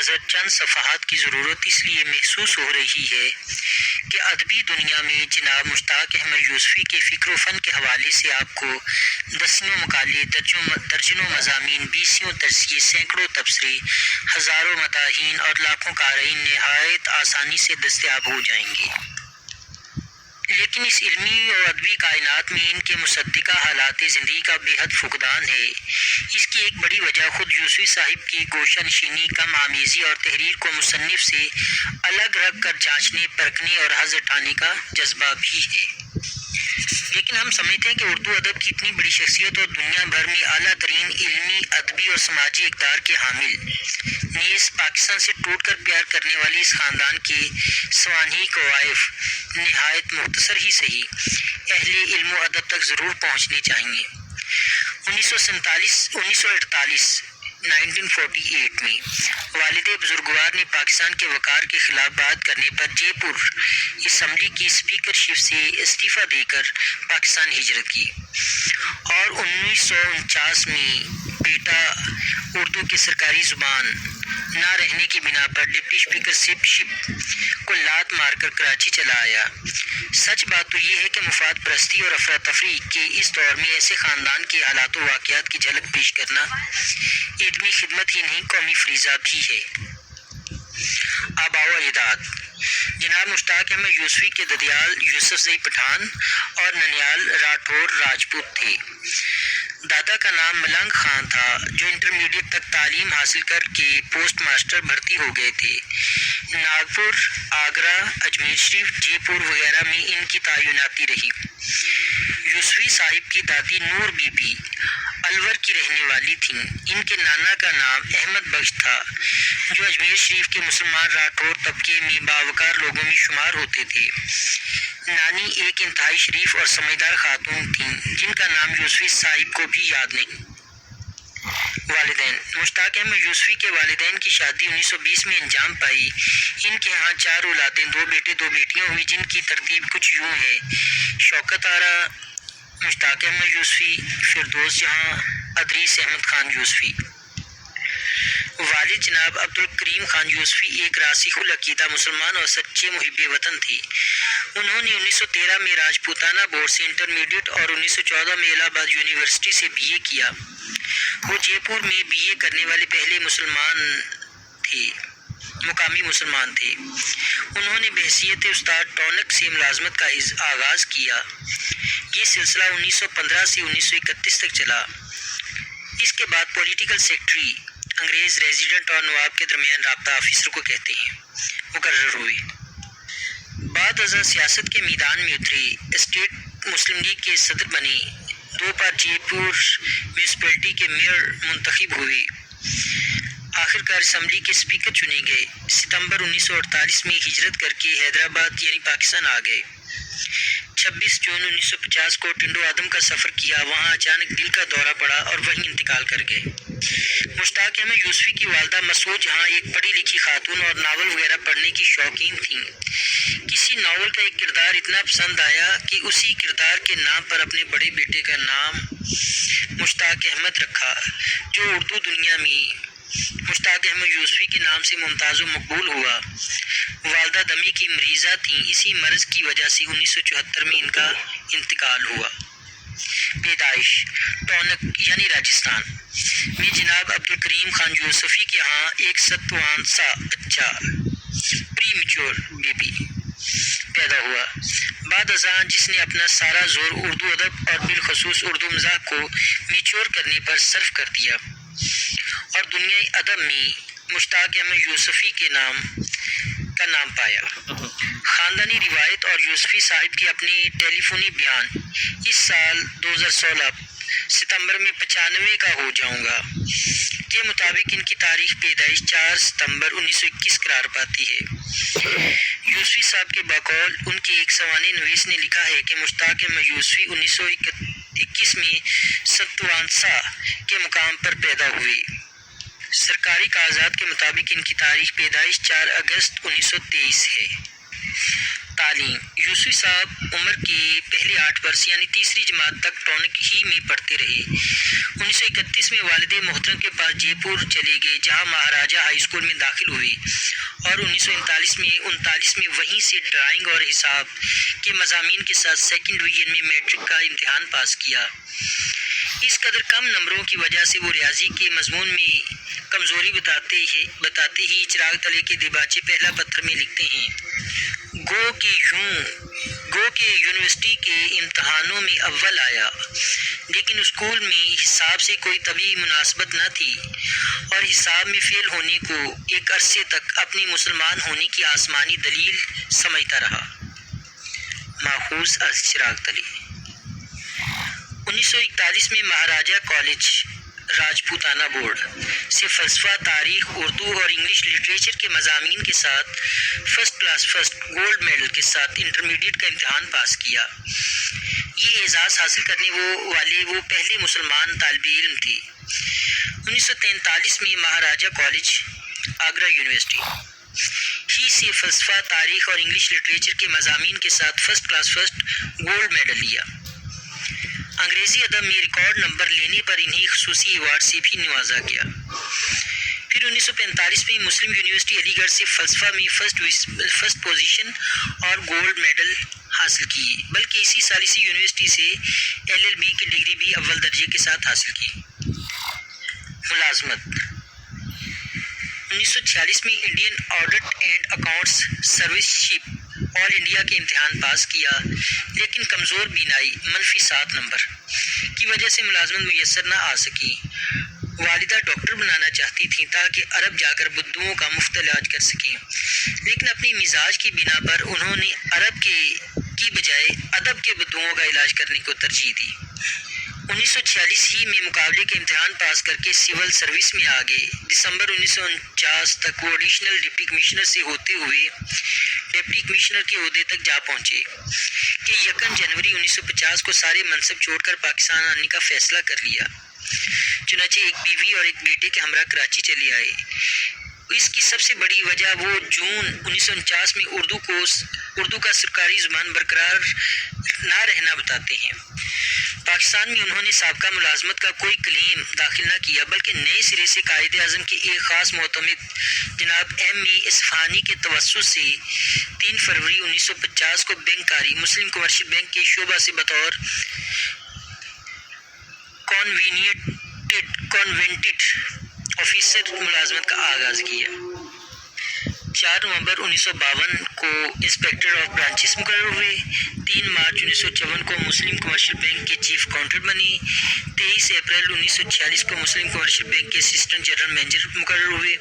نظر چند صفحات کی ضرورت اس لیے محسوس ہو رہی ہے کہ ادبی دنیا میں جناب مشتاق احمد یوسفی کے فکر و فن کے حوالے سے آپ کو دسیوں مقالے، درجنوں مضامین، بیسیوں تجزیے، سینکڑوں تبصرے، ہزاروں مداحین اور لاکھوں قارئین نہایت آسانی سے دستیاب ہو جائیں گے۔ لیکن اس علمی اور ادبی کائنات میں ان کے مصدقہ حالات زندگی کا بے حد فقدان ہے۔ اس کی ایک بڑی وجہ خود یوسفی صاحب کی گوشہ نشینی، کم آمیزی اور تحریر کو مصنف سے الگ رکھ کر جانچنے، پرکھنے اور حظ اٹھانے کا جذبہ بھی ہے۔ لیکن ہم سمجھتے ہیں کہ اردو ادب کی اتنی بڑی شخصیت اور دنیا بھر میں اعلیٰ ترین علمی، ادبی اور سماجی اقدار کے حامل، نیز پاکستان سے ٹوٹ کر پیار کرنے والے اس خاندان کے سوانحی کوائف نہایت مختصر ہی صحیح اہل علم و ادب تک ضرور پہنچنے چاہیے۔ 1948 میں والد بزرگوار نے پاکستان کے وقار کے خلاف بات کرنے پر جے پور اسمبلی کی اسپیکرشپ سے استعفیٰ دے کر پاکستان ہجرت کی، اور 1949 میں بیٹا اردو کی سرکاری زبان نہ رہنے کی بنا پر ڈپٹی اسپیکر شپ کو لات مار کر کراچی چلا آیا۔ سچ بات تو یہ ہے کہ مفاد پرستی اور افراتفری کے اس دور میں ایسے خاندان کے حالات و واقعات کی جھلک پیش کرنا علمی خدمت ہی نہیں، قومی فریضہ بھی ہے۔ آباء و اجداد: جناب مشتاق احمد یوسفی کے ددیال یوسف زئی پٹھان اور ننیال راٹھور راجپوت تھے۔ دادا کا نام ملنگ خان تھا، جو انٹرمیڈیٹ تک تعلیم حاصل کر کے پوسٹ ماسٹر بھرتی ہو گئے تھے۔ ناگپور، آگرہ، اجمیر شریف، جے پور وغیرہ میں ان کی تعیناتی رہی۔ یوسفی صاحب کی دادی نور بی بی الور کی رہنے والی تھیں۔ ان کے نانا کا نام احمد بخش تھا، جو اجمیر شریف کے مسلمان راٹھور طبقے میں باوقار لوگوں میں شمار ہوتے تھے۔ نانی ایک انتہائی شریف اور سمجھدار خاتون تھیں، جن کا نام یوسفی صاحب کو بھی یاد نہیں۔ والدین: مشتاق احمد یوسفی کے والدین کی شادی 1920 میں انجام پائی۔ ان کے ہاں 4 اولادیں، 2 بیٹے 2 بیٹیاں ہوئی، جن کی ترتیب کچھ یوں ہے: شوکت آرا، مشتاق احمد یوسفی، فردوس جہاں، ادریس احمد خان یوسفی۔ والد جناب عبدالکریم خان یوسفی ایک راسخ العقیدہ مسلمان اور سچے محب وطن تھے۔ انہوں نے 1913 میں راجپوتانہ بورڈ سے انٹرمیڈیٹ اور 1914 میں الہ آباد یونیورسٹی سے BA کیا۔ وہ جے پور میں BA کرنے والے پہلے مقامی مسلمان تھے۔ انہوں نے بحیثیت استاد ٹونک سے ملازمت کا آغاز کیا۔ یہ سلسلہ 1915 سے 1931 تک چلا۔ اس کے بعد پولیٹیکل سیکرٹری، انگریز ریزیڈنٹ اور نواب کے درمیان رابطہ آفیسر کو کہتے ہیں، مقرر ہوئے۔ بعد ازاں سیاست کے میدان میں اترے، اسٹیٹ مسلم لیگ کے صدر بنے، 2 بار جے پور میونسپلٹی کے میئر منتخب ہوئے، آخرکار اسمبلی کے اسپیکر چنے گئے۔ ستمبر 1948 میں ہجرت کر کے حیدرآباد یعنی پاکستان آ گئے۔ 26 جون 1950 کو ٹنڈو آدم کا سفر کیا، وہاں اچانک دل کا دورہ پڑا اور وہیں انتقال کر گئے۔ مشتاق احمد یوسفی کی والدہ مسعود جہاں ایک پڑھی لکھی خاتون اور ناول وغیرہ پڑھنے کی شوقین تھیں۔ کسی ناول کا ایک کردار اتنا پسند آیا کہ اسی کردار کے نام پر اپنے بڑے بیٹے کا نام مشتاق احمد رکھا، جو اردو دنیا میں مشتاق احمد یوسفی کے نام سے ممتاز و مقبول ہوا۔ والدہ دمے کی مریضہ تھیں، اسی مرض کی وجہ سے 1974 میں ان کا انتقال ہوا۔ پیدائش: ٹونک یعنی راجستھان میں جناب عبدالکریم خان یوسفی کے ہاں ایک ستوان سا بچہ پری میچور بیبی پیدا ہوا۔ بعد ازاں جس نے اپنا سارا زور اردو ادب اور بالخصوص اردو مزاح کو میچور کرنے پر صرف کر دیا، اور دنیائے ادب میں مشتاق احمد یوسفی کا نام پایا۔ خاندانی روایت اور یوسفی صاحب کے اپنے ٹیلی فونی بیان: اس سال 2016 ستمبر میں 95 کا ہو جاؤں گا کے مطابق ان کی تاریخ پیدائش 4 ستمبر 1921 قرار پاتی ہے۔ یوسفی صاحب کے بقول ان کے ایک سوانح نویس نے لکھا ہے کہ مشتاق احمد یوسفی 1921 میں ستوانسا کے مقام پر پیدا ہوئے۔ سرکاری کاغذات کے مطابق ان کی تاریخ پیدائش 4 اگست 1923 ہے۔ تعلیم: یوسفی صاحب عمر کے پہلے 8 برس یعنی تیسری جماعت تک ٹونک ہی میں پڑھتے رہے۔ 1931 میں والد محترم کے پاس جے پور چلے گئے جہاں مہاراجہ ہائی اسکول میں داخل ہوئے اور 1939 میں وہیں سے ڈرائنگ اور حساب کے مضامین کے ساتھ سیکنڈ ڈویژن میں میٹرک کا امتحان پاس کیا۔ اس قدر کم نمبروں کی وجہ سے وہ ریاضی کے مضمون میں کمزوری بتاتے ہی چراغ تلے کے دیباچے پہلا پتر میں لکھتے ہیں: گو کہ یونیورسٹی کے امتحانوں میں اول آیا، لیکن اسکول میں حساب سے کوئی طبعی مناسبت نہ تھی اور حساب میں فیل ہونے کو ایک عرصے تک اپنی مسلمان ہونے کی آسمانی دلیل سمجھتا رہا۔ ماخوذ از چراغ تلے۔ 1941 میں مہاراجہ کالج راجپوتانہ بورڈ سے فلسفہ، تاریخ، اردو اور انگلش لٹریچر کے مضامین کے ساتھ فرسٹ کلاس گولڈ میڈل کے ساتھ انٹرمیڈیٹ کا امتحان پاس کیا۔ یہ اعزاز حاصل کرنے والے وہ پہلے مسلمان طالب علم تھے۔ 1943 میں مہاراجہ کالج، آگرہ یونیورسٹی ہی سے فلسفہ، تاریخ اور انگلش لٹریچر کے مضامین کے ساتھ فرسٹ کلاس گولڈ میڈل لیا۔ انگریزی ادب میں ریکارڈ نمبر لینے پر انہیں خصوصی ایوارڈ سے بھی نوازا گیا۔ پھر 1945 میں مسلم یونیورسٹی علی گڑھ سے فلسفہ میں فرسٹ پوزیشن اور گولڈ میڈل حاصل کیے، بلکہ اسی سال اسی یونیورسٹی سے LLB کی ڈگری بھی اول درجے کے ساتھ حاصل کی۔ ملازمت: 1946 میں Indian audit and accounts service ship all India کے امتحان پاس کیا، لیکن کمزور بینائی -7 نمبر کی وجہ سے ملازمت میسر نہ آ سکی۔ والدہ ڈاکٹر بنانا چاہتی تھیں تاکہ عرب جا کر بدوؤں کا مفت علاج کر سکیں، لیکن اپنی مزاج کی بنا پر انہوں نے عرب کی بجائے ادب کے بدوؤں کا علاج کرنے کو ترجیح دی۔ 1946 ہی میں مقابلے کے امتحان پاس کر کے سول سروس میں آ گئے۔ دسمبر 1949 تک وہ ایڈیشنل ڈپٹی کمشنر سے ہوتے ہوئے ڈپٹی کمشنر کے عہدے تک جا پہنچے کہ 1 جنوری 1950 کو سارے منصب چھوڑ کر پاکستان آنے کا فیصلہ کر لیا۔ چنانچہ ایک بیوی اور ایک بیٹے کے ہمراہ کراچی چلے آئے۔ اس کی سب سے بڑی وجہ وہ جون 1949 میں اردو کا سرکاری زبان برقرار نہ رہنا بتاتے ہیں۔ پاکستان میں انہوں نے سابقہ ملازمت کا کوئی کلیم داخل نہ کیا، بلکہ نئے سرے سے قائد اعظم کے ایک خاص معتمد جناب M.E. اصفہانی کے توسط سے 3 فروری 1950 کو بینک کاری مسلم کمرشل بینک کے شعبہ سے بطور کانوینٹڈ آفیسر ملازمت کا آغاز کیا۔ 4 نومبر 1952 کو انسپیکٹر آف برانچز مقرر ہوئے۔ 3 مارچ 1954 کو مسلم کمرشل بینک کے چیف اکاؤنٹنٹ بنے۔ 23 اپریل 1946 کو مسلم کمرشل بینک کے اسسٹنٹ جنرل مینیجر مقرر ہوئے۔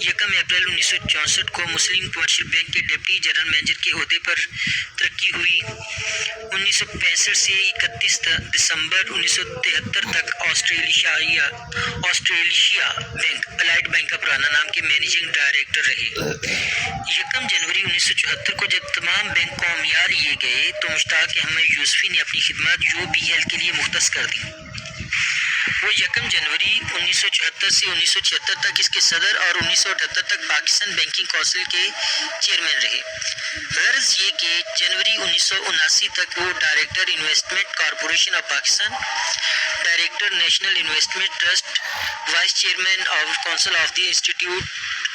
1 اپریل 1964 کو مسلم کمرشل بینک کے ڈپٹی جنرل مینیجر کے عہدے پر ترقی ہوئی۔ 1965 سے 31 دسمبر 1973 تک آسٹریلیشیا بینک، الائڈ بینک کا پرانا نام، کے مینیجنگ ڈائریکٹر رہے۔ 1 جنوری 1974 کو جب تمام بینک کو معیار لیے گئے تو مشتاق احمد یوسفی نے اپنی خدمات UBL کے لیے مختص کر دیں۔ وہ 1 جنوری 1974 سے 1976 تک اس کے صدر اور 1978 تک پاکستان بینکنگ کونسل کے چیئرمین رہے۔ غرض یہ کہ جنوری 1979 تک وہ director investment corporation of Pakistan, director national investment trust, vice chairman of council of the institute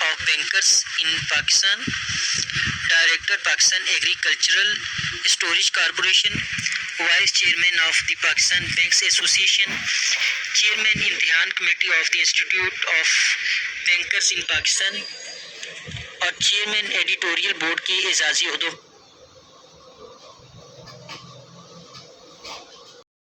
of bankers in Pakistan, director Pakistan agricultural storage corporation, vice chairman of the Pakistan banks association, chairman امتحان committee of the institute of bankers in Pakistan اور chairman editorial board کے اعزازی عہدوں